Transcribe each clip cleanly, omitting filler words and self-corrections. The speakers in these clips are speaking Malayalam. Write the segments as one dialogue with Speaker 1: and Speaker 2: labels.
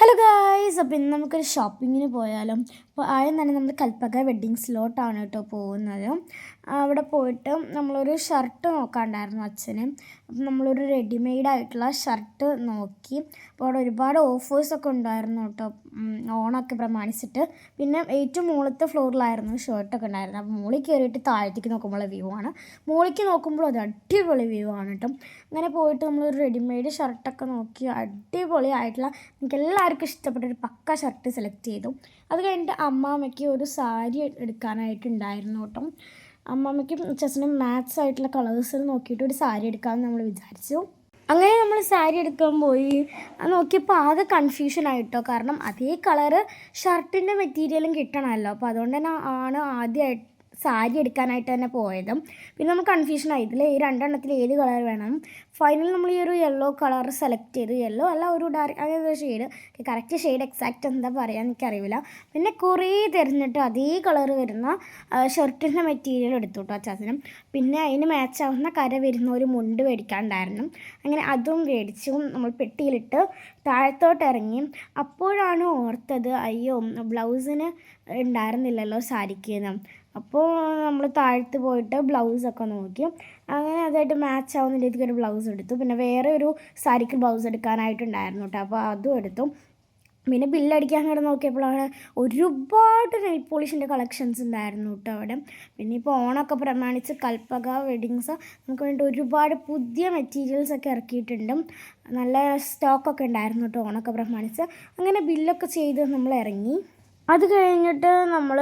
Speaker 1: ഹലോ ഗായ്സ്, അപ്പോൾ ഇന്ന് നമുക്കൊരു ഷോപ്പിങ്ങിന് പോയാലും. അപ്പോൾ ആദ്യം തന്നെ നമ്മൾ കൽപ്പക വെഡ്ഡിങ്സിലോട്ടാണ് കേട്ടോ പോകുന്നത്. അവിടെ പോയിട്ട് നമ്മളൊരു ഷർട്ട് നോക്കാണ്ടായിരുന്നു അച്ഛന്. അപ്പം നമ്മളൊരു റെഡിമെയ്ഡായിട്ടുള്ള ഷർട്ട് നോക്കി. അപ്പോൾ അവിടെ ഒരുപാട് ഓഫേഴ്സൊക്കെ ഉണ്ടായിരുന്നു കേട്ടോ, ഓണമൊക്കെ പ്രമാണിച്ചിട്ട്. പിന്നെ ഏറ്റവും മുകളിലത്തെ ഫ്ലോറിലായിരുന്നു ഷർട്ടൊക്കെ ഉണ്ടായിരുന്നത്. അപ്പോൾ മുകളിൽ കയറിയിട്ട് താഴത്തേക്ക് നോക്കുമ്പോഴുള്ള വ്യൂ ആണ്. മുകളിലേക്ക് നോക്കുമ്പോൾ അത് അടിപൊളി വ്യൂ ആണ് കേട്ടോ. അങ്ങനെ പോയിട്ട് നമ്മളൊരു റെഡിമെയ്ഡ് ഷർട്ടൊക്കെ നോക്കി അടിപൊളിയായിട്ടുള്ള എനിക്ക് എല്ലാവർക്കും ഇഷ്ടപ്പെട്ടൊരു പക്ക ഷർട്ട് സെലക്ട് ചെയ്തു. അത് കഴിഞ്ഞിട്ട് അമ്മാമ്മയ്ക്ക് ഒരു സാരി എടുക്കാനായിട്ടുണ്ടായിരുന്നു കേട്ടോ. അമ്മാമ്മയ്ക്കും ചെസ്സിനും മാത്സ് ആയിട്ടുള്ള കളേഴ്സിൽ നോക്കിയിട്ട് ഒരു സാരി എടുക്കാമെന്ന് നമ്മൾ വിചാരിച്ചു. അങ്ങനെ നമ്മൾ സാരി എടുക്കാൻ പോയി. നോക്കിയപ്പോൾ ആകെ കൺഫ്യൂഷനായിട്ടോ, കാരണം അതേ കളറ് ഷർട്ടിൻ്റെ മെറ്റീരിയലും കിട്ടണമല്ലോ. അപ്പോൾ അതുകൊണ്ട് തന്നെ ആദ്യമായിട്ട് സാരി എടുക്കാനായിട്ട് തന്നെ പോയത്. പിന്നെ നമുക്ക് കൺഫ്യൂഷനായി, ഇതിൽ ഈ രണ്ടെണ്ണത്തിൽ ഏത് കളർ വേണം. ഫൈനൽ നമ്മൾ ഈ ഒരു യെല്ലോ കളർ സെലക്ട് ചെയ്തു. യെല്ലോ അല്ല, ഒരു ഡാർക്ക് അങ്ങനെ ഷെയ്ഡ്, കറക്റ്റ് ഷെയ്ഡ് എക്സാക്റ്റ് എന്താ പറയുക എനിക്കറിയില്ല. പിന്നെ കുറേ തിരഞ്ഞിട്ട് അതേ കളർ വരുന്ന ഷർട്ടിൻ്റെ മെറ്റീരിയൽ എടുത്തു കേട്ടോ അച്ചാച്ചനും. പിന്നെ അതിന് മാച്ചാവുന്ന കര വരുന്ന ഒരു മുണ്ട് മേടിക്കാനുണ്ടായിരുന്നു. അങ്ങനെ അതും മേടിച്ചു. നമ്മൾ പെട്ടിയിലിട്ട് താഴത്തോട്ട് ഇറങ്ങി. അപ്പോഴാണ് ഓർത്തത്, അയ്യോ ബ്ലൗസിന് ഉണ്ടായിരുന്നില്ലല്ലോ സാരിക്ക്. അപ്പോൾ നമ്മൾ താഴത്ത് പോയിട്ട് ബ്ലൗസൊക്കെ നോക്കി. അങ്ങനെ അതായിട്ട് മാച്ച് ആവുന്ന രീതിക്ക് ഒരു ബ്ലൗസ് എടുത്തു. പിന്നെ വേറെ ഒരു സാരിക്ക് ബ്ലൗസ് എടുക്കാനായിട്ടുണ്ടായിരുന്നു കേട്ടോ, അപ്പോൾ അതും എടുത്തു. പിന്നെ ബില്ലടിക്കാൻ കൂടെ നോക്കിയപ്പോഴാണ് ഒരുപാട് നെയിൽ പോളിഷിൻ്റെ കളക്ഷൻസ് ഉണ്ടായിരുന്നു കേട്ടോ അവിടെ. പിന്നെ ഇപ്പോൾ ഓണമൊക്കെ പ്രമാണിച്ച് കൽപ്പക വെഡ്ഡിങ്സ് നമുക്ക് വേണ്ടി ഒരുപാട് പുതിയ മെറ്റീരിയൽസൊക്കെ ഇറക്കിയിട്ടുണ്ട്. നല്ല സ്റ്റോക്കൊക്കെ ഉണ്ടായിരുന്നു കേട്ടോ ഓണമൊക്കെ പ്രമാണിച്ച്. അങ്ങനെ ബില്ലൊക്കെ ചെയ്ത് നമ്മൾ ഇറങ്ങി. അത് കഴിഞ്ഞിട്ട് നമ്മൾ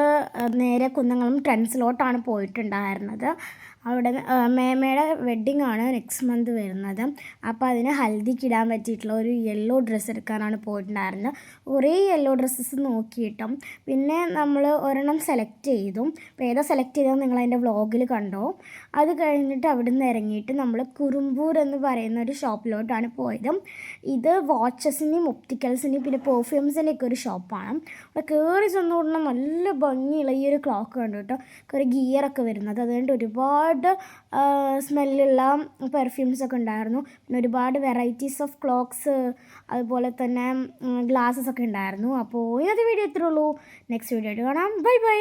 Speaker 1: നേരെ കുന്നംകുളം ട്രെൻഡ്സിലോട്ടാണ് പോയിട്ടുണ്ടായിരുന്നത്. അവിടെ മേമയുടെ വെഡ്ഡിങ് ആണ് നെക്സ്റ്റ് മന്ത് വരുന്നത്. അപ്പോൾ അതിന് ഹൽദിക്ക് ഇടാൻ പറ്റിയിട്ടുള്ള ഒരു യെല്ലോ ഡ്രസ്സ് എടുക്കാനാണ് പോയിട്ടുണ്ടായിരുന്നത്. കുറേ യെല്ലോ ഡ്രസ്സസ് നോക്കിയിട്ടും പിന്നെ നമ്മൾ ഒരെണ്ണം സെലക്ട് ചെയ്തു. അപ്പോൾ ഏതാ സെലക്ട് ചെയ്തത് നിങ്ങളതിൻ്റെ വ്ളോഗിൽ കണ്ടോ. അത് കഴിഞ്ഞിട്ട് അവിടെ നിന്ന് ഇറങ്ങിയിട്ട് നമ്മൾ കുറുമ്പൂർ എന്ന് പറയുന്ന ഒരു ഷോപ്പിലോട്ടാണ് പോയത്. ഇത് വാച്ചസിൻ്റെയും ഒപ്റ്റിക്കൽസിൻ്റെയും പിന്നെ പെർഫ്യൂംസിൻ്റെയൊക്കെ ഒരു ഷോപ്പാണ്. അവിടെ കയറി ചെന്നുകൊണ്ടുള്ള നല്ല ഭംഗിയുള്ള ഈ ഒരു ക്ലോക്ക് കണ്ടു കേട്ടോ, കുറേ ഗിയറൊക്കെ വരുന്നത്. അതുകൊണ്ട് ഒരുപാട് സ്മെല്ലുള്ള പെർഫ്യൂംസൊക്കെ ഉണ്ടായിരുന്നു. പിന്നെ ഒരുപാട് വെറൈറ്റീസ് ഓഫ് ക്ലോക്സ്, അതുപോലെ തന്നെ ഗ്ലാസ്സസ് ഒക്കെ ഉണ്ടായിരുന്നു. അപ്പോൾ ഇന്നത്തെ വീഡിയോ ഇത്രേ ഉള്ളൂ. നെക്സ്റ്റ് വീഡിയോ ആയിട്ട് കാണാം. Bye bye.